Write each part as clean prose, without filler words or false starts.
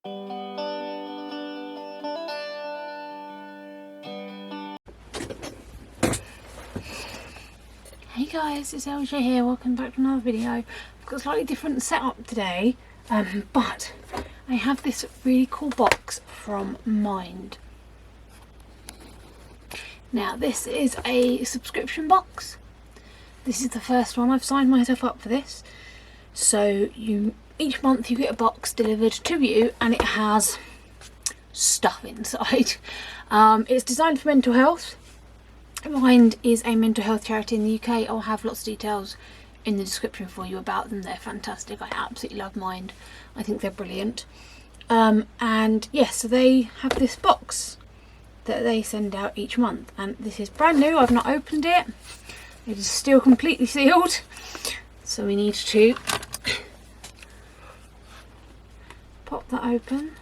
Hey guys, it's LJ here, welcome back to another video. I've got a slightly different setup today, but I have this really cool box from Mind. Now this is a subscription box. This is the first one. I've signed myself up for this. So each month you get a box delivered to you and it has stuff inside. It's designed for mental health. Mind is a mental health charity in the UK. I'll have lots of details in the description for you about them. They're fantastic. I absolutely love Mind. I think they're brilliant. And yes, so they have this box that they send out each month, and this is brand new. I've not opened it. It is still completely sealed, so we need to pop that open.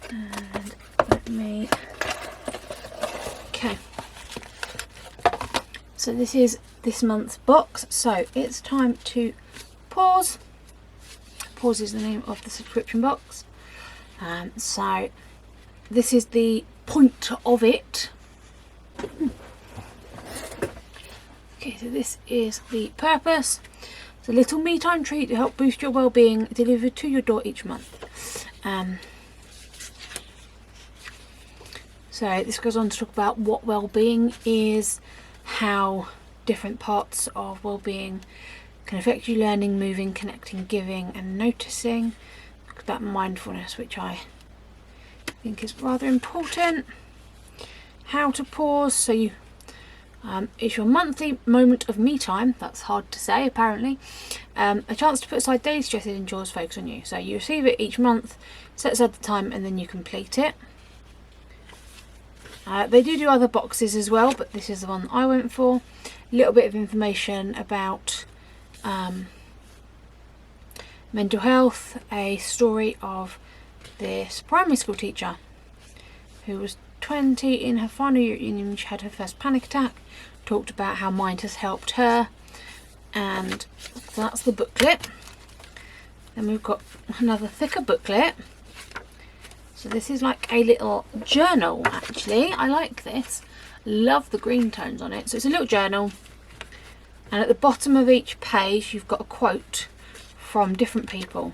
And let me, okay, so this is this month's box. So it's time to pause. Pause is the name of the subscription box. So this is the point of it. Okay, so this is the purpose. It's a little me time treat to help boost your well-being, delivered to your door each month. So this goes on to talk about what well-being is, how different parts of well-being can affect you: learning, moving, connecting, giving and noticing. Talk about mindfulness, which I think is rather important. How to pause, so you it's your monthly moment of me time. That's hard to say apparently. A chance to put aside daily stresses and chores, focus on you. So you receive it each month, set aside the time and then you complete it. They do other boxes as well, but this is the one I went for. A little bit of information about mental health, a story of this primary school teacher who was 20 in her final year at uni when she had her first panic attack. Talked about how Mind has helped her, and that's the booklet. Then we've got another thicker booklet. So this is like a little journal actually. I like this. Love the green tones on it. So it's a little journal, and at the bottom of each page you've got a quote from different people.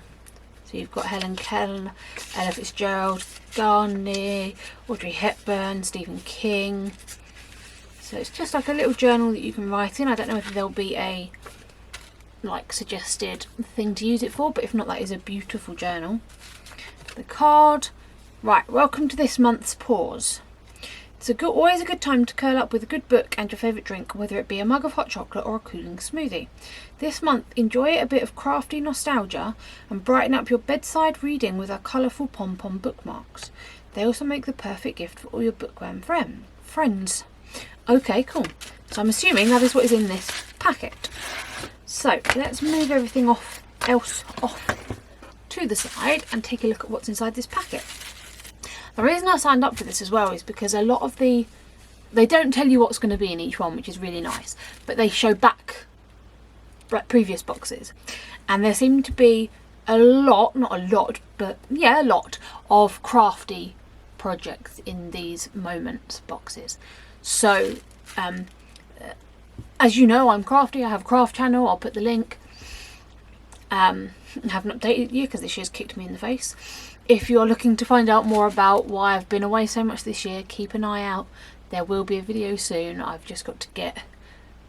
So you've got Helen Keller, Ella Fitzgerald, Garnier, Audrey Hepburn, Stephen King. So it's just like a little journal that you can write in. I don't know if there'll be a like suggested thing to use it for, but if not, that is a beautiful journal. The card. Right, welcome to this month's pause. It's always a good time to curl up with a good book and your favourite drink, whether it be a mug of hot chocolate or a cooling smoothie. This month, enjoy a bit of crafty nostalgia and brighten up your bedside reading with our colourful pom-pom bookmarks. They also make the perfect gift for all your bookworm friends. Okay, cool. So I'm assuming that is what is in this packet. So let's move everything off to the side and take a look at what's inside this packet. The reason I signed up for this as well is because a lot of they don't tell you what's going to be in each one, which is really nice, but they show back like previous boxes, and there seem to be a lot, not a lot, but yeah, a lot of crafty projects in these moments boxes. So as you know, I'm crafty. I have a craft channel. I'll put the link. I haven't updated you because this year's kicked me in the face. If you're looking to find out more about why I've been away so much this year, keep an eye out. There will be a video soon. I've just got to get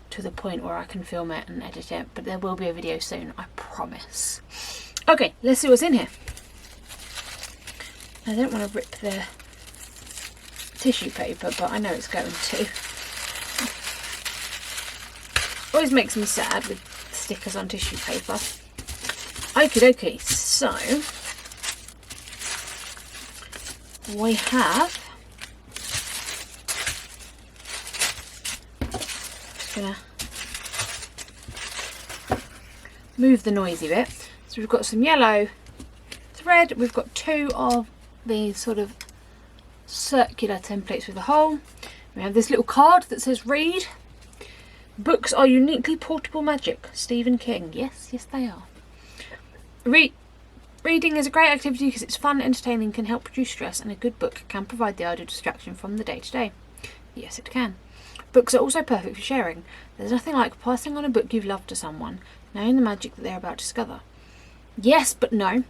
to the point where I can film it and edit it, but there will be a video soon, I promise. Okay, let's see what's in here. I don't want to rip the tissue paper, but I know it's going to. Always makes me sad with stickers on tissue paper. Okie dokie, so we have, just gonna move the noisy bit. So we've got some yellow thread, we've got two of these sort of circular templates with a hole. We have this little card that says read. Books are uniquely portable magic. Stephen King. Yes, yes they are. Reading is a great activity because it's fun, entertaining, can help reduce stress, and a good book can provide the ideal distraction from the day-to-day. Yes, it can. Books are also perfect for sharing. There's nothing like passing on a book you've loved to someone, knowing the magic that they're about to discover. Yes, but no.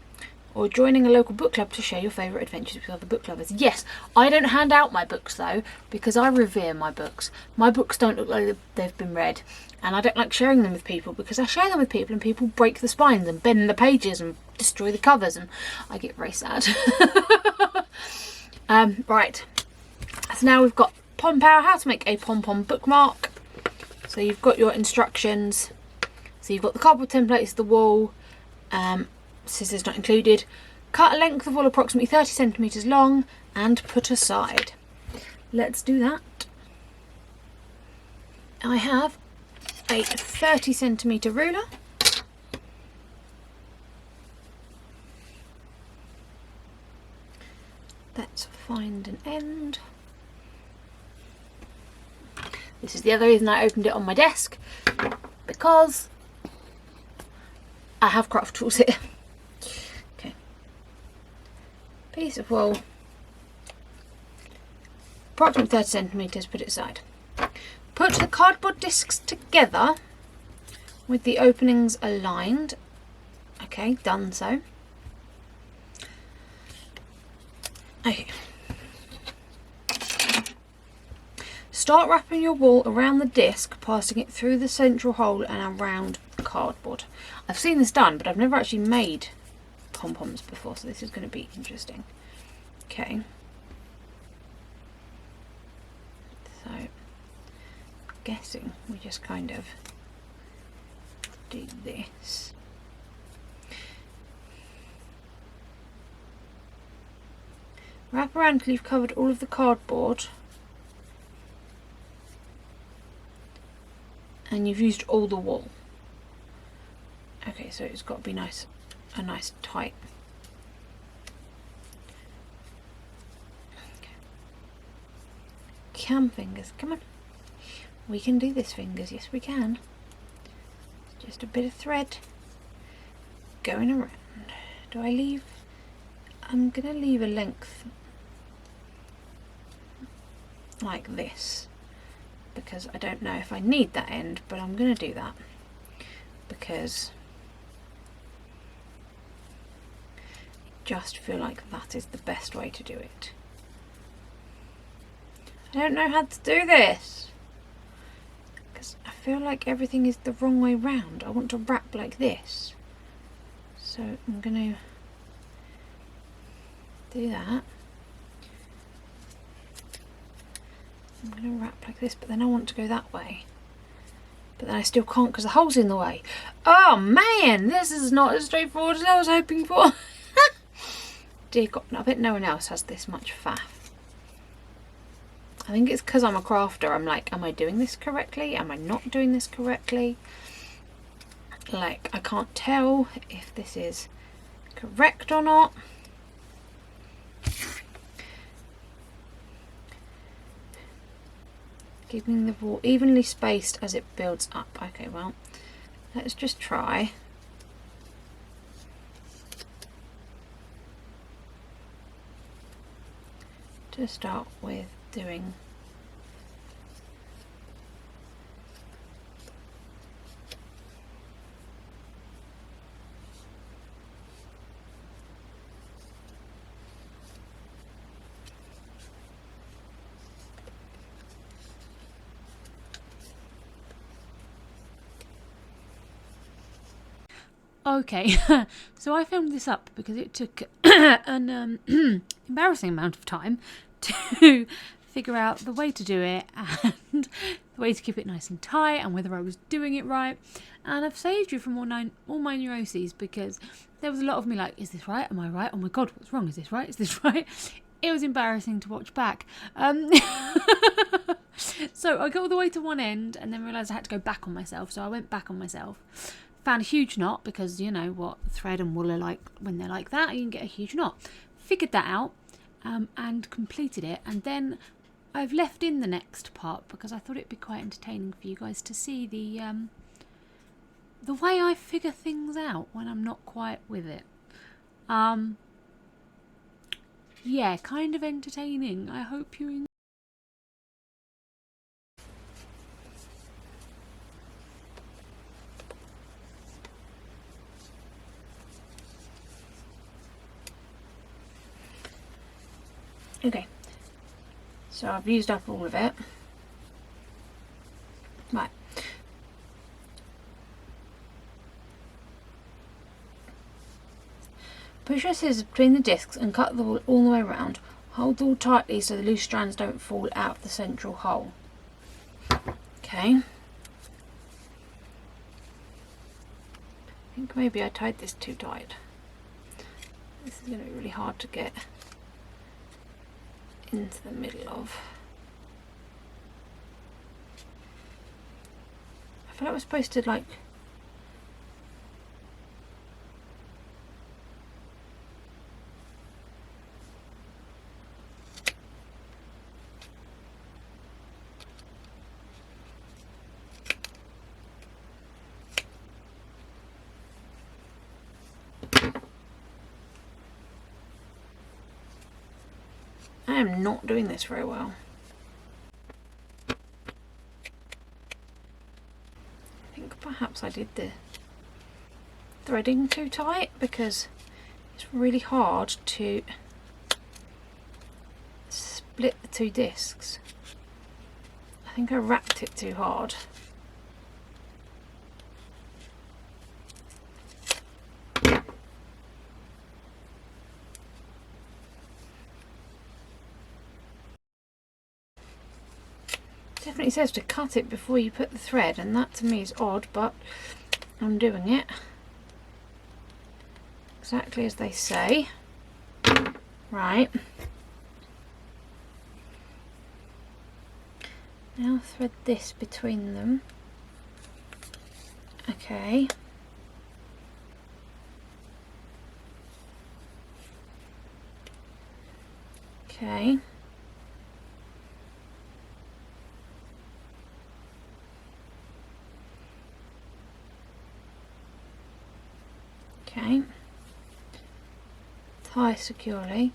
Or joining a local book club to share your favourite adventures with other book lovers. Yes, I don't hand out my books though, because I revere my books. My books don't look like they've been read, and I don't like sharing them with people because I share them with people and people break the spines and bend the pages and destroy the covers, and I get very sad. Right, so now we've got pom-pom, how to make a pom-pom bookmark. So you've got your instructions. So you've got the cardboard templates, the wool, scissors not included. Cut a length of wool approximately 30 centimetres long and put aside. Let's do that. I have a 30 centimetre ruler. Let's find an end. This is the other reason I opened it on my desk, because I have craft tools here. Okay. Piece of wool, approximately 30 centimetres, put it aside. Put the cardboard discs together with the openings aligned. Okay, done so. Okay. Start wrapping your wool around the disc, passing it through the central hole and around the cardboard. I've seen this done, but I've never actually made pom-poms before, so this is going to be interesting. Okay. So, I'm guessing we just kind of do this. Wrap around until you've covered all of the cardboard. And you've used all the wool. Okay, so it's got to be nice, a nice tight. Okay. Cam fingers, come on. We can do this, fingers. Yes, we can. Just a bit of thread going around. Do I leave? I'm gonna leave a length like this, because I don't know if I need that end, but I'm going to do that because I just feel like that is the best way to do it. I don't know how to do this because I feel like everything is the wrong way round. I want to wrap like this, so I'm going to do that. I'm going to wrap like this, but then I want to go that way. But then I still can't because the hole's in the way. Oh man, this is not as straightforward as I was hoping for. Dear God, I bet no one else has this much faff. I think it's because I'm a crafter. I'm like, am I doing this correctly? Am I not doing this correctly? Like, I can't tell if this is correct or not. Keeping the wool evenly spaced as it builds up. Okay, well, let's just try. To start with doing okay, so I filmed this up because it took an embarrassing amount of time to figure out the way to do it and the way to keep it nice and tight and whether I was doing it right. And I've saved you from all my neuroses because there was a lot of me like, is this right? Am I right? Oh my God, what's wrong? Is this right? Is this right? It was embarrassing to watch back. So I got all the way to one end and then realised I had to go back on myself. So I went back on myself. Found a huge knot because you know what thread and wool are like when they're like that, you can get a huge knot. Figured that out and completed it, and then I've left in the next part because I thought it'd be quite entertaining for you guys to see the way I figure things out when I'm not quite with it. Yeah, kind of entertaining. I hope you enjoy. Okay, so I've used up all of it. Right. Push your scissors between the discs and cut the wool all the way around. Hold the wool tightly so the loose strands don't fall out of the central hole. Okay. I think maybe I tied this too tight. This is going to be really hard to get into the middle of. I feel like we're supposed to like I am not doing this very well. I think perhaps I did the threading too tight because it's really hard to split the two discs. I think I wrapped it too hard. Definitely says to cut it before you put the thread, and that to me is odd, but I'm doing it exactly as they say. Right, now thread this between them. Okay, okay. Okay, tie securely,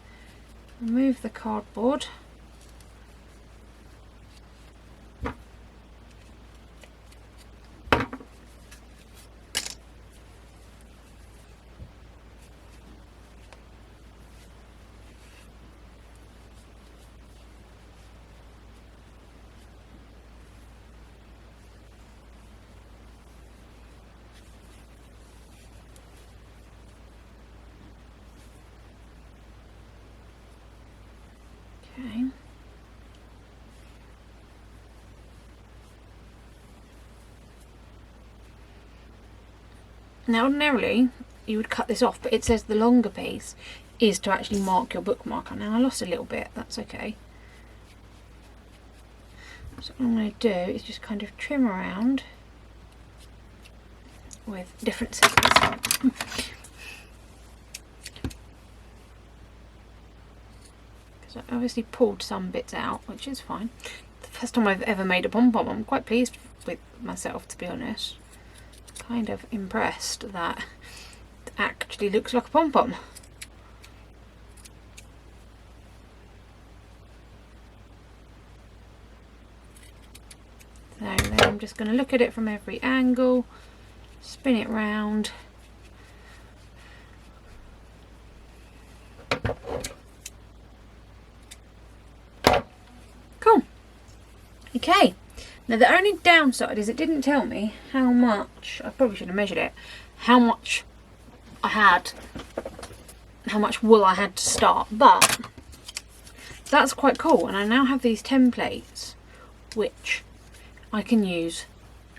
remove the cardboard, okay. Now ordinarily you would cut this off, but it says the longer piece is to actually mark your bookmarker. Now I lost a little bit, that's okay. So what I'm going to do is just kind of trim around with different scissors. Because I obviously pulled some bits out, which is fine. The first time I've ever made a pom-pom, I'm quite pleased with myself, to be honest. Kind of impressed that it actually looks like a pom-pom. So then I'm just going to look at it from every angle, spin it round. Cool. Okay. Now the only downside is it didn't tell me how much, I probably should have measured it, how much I had, how much wool I had to start, but that's quite cool, and I now have these templates which I can use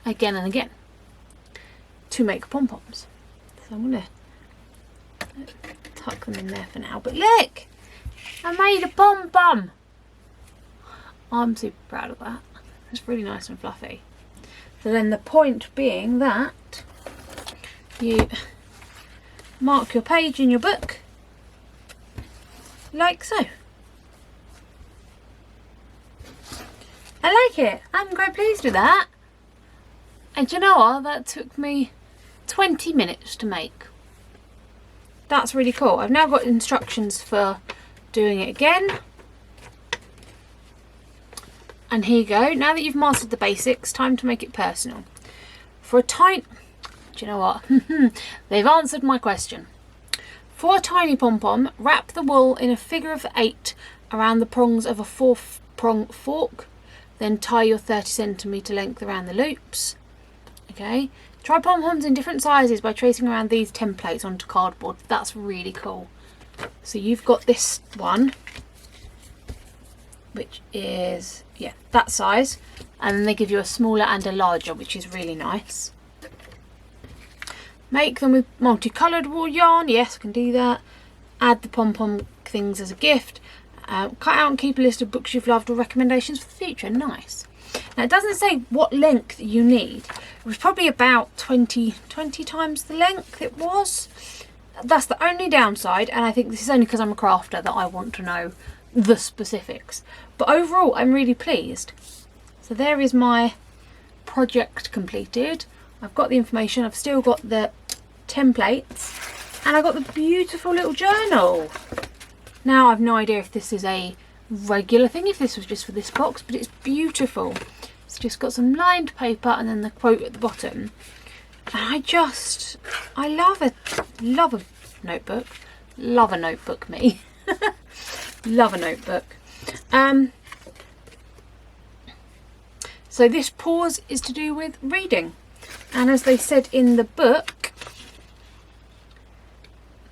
again and again to make pom-poms. So I'm going to tuck them in there for now, but look! I made a pom-pom! I'm super proud of that. It's really nice and fluffy. So then the point being that you mark your page in your book like so. I like it. I'm quite pleased with that. And you know what? That took me 20 minutes to make. That's really cool. I've now got instructions for doing it again. And here you go. Now that you've mastered the basics, time to make it personal. For a tiny... Do you know what? They've answered my question. For a tiny pom-pom, wrap the wool in a figure of 8 around the prongs of a 4-prong fork. Then tie your 30cm length around the loops. Okay. Try pom-poms in different sizes by tracing around these templates onto cardboard. That's really cool. So you've got this one, which is, yeah, that size. And then they give you a smaller and a larger, which is really nice. Make them with multicoloured wool yarn. Yes, I can do that. Add the pom-pom things as a gift. Cut out and keep a list of books you've loved or recommendations for the future. Nice. Now it doesn't say what length you need. It was probably about 20 times the length it was. That's the only downside, and I think this is only because I'm a crafter that I want to know the specifics. But overall, I'm really pleased. So there is my project completed. I've got the information, I've still got the templates, and I've got the beautiful little journal. Now I've no idea if this is a regular thing, if this was just for this box, but it's beautiful. It's just got some lined paper and then the quote at the bottom. And I love a notebook. Love a notebook, me. Love a notebook. So this pause is to do with reading. And as they said in the book,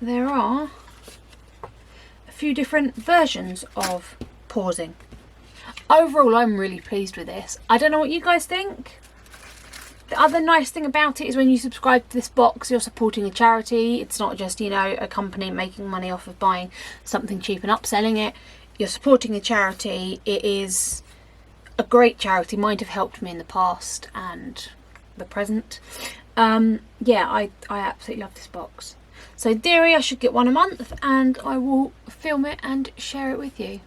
there are a few different versions of pausing. Overall, I'm really pleased with this. I don't know what you guys think. The other nice thing about it is when you subscribe to this box, you're supporting a charity. It's not just, you know, a company making money off of buying something cheap and upselling it. You're supporting a charity. It is a great charity. Might have helped me in the past and the present. Yeah, I absolutely love this box. So in theory, I should get one a month, and I will film it and share it with you.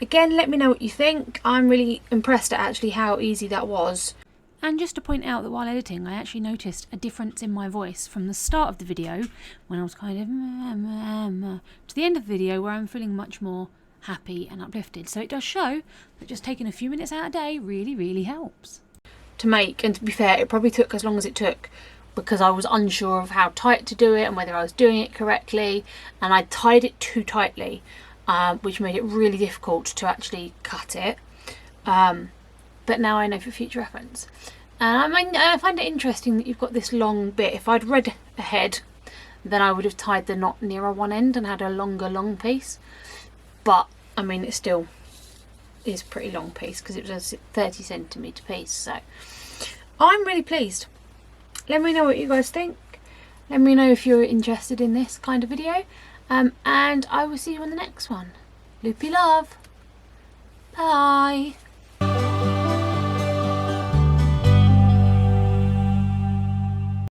Again, let me know what you think. I'm really impressed at actually how easy that was. And just to point out that while editing, I actually noticed a difference in my voice from the start of the video, when I was kind of to the end of the video where I'm feeling much more happy and uplifted. So it does show that just taking a few minutes out a day really, really helps to make. And to be fair, it probably took as long as it took because I was unsure of how tight to do it and whether I was doing it correctly, and I tied it too tightly, which made it really difficult to actually cut it. But now I know for future reference. And I find it interesting that you've got this long bit. If I'd read ahead, then I would have tied the knot nearer one end and had a longer long piece. But I mean, it still is a pretty long piece because it was a 30cm piece. So I'm really pleased. Let me know what you guys think. Let me know if you're interested in this kind of video. And I will see you on the next one. Loopy love. Bye.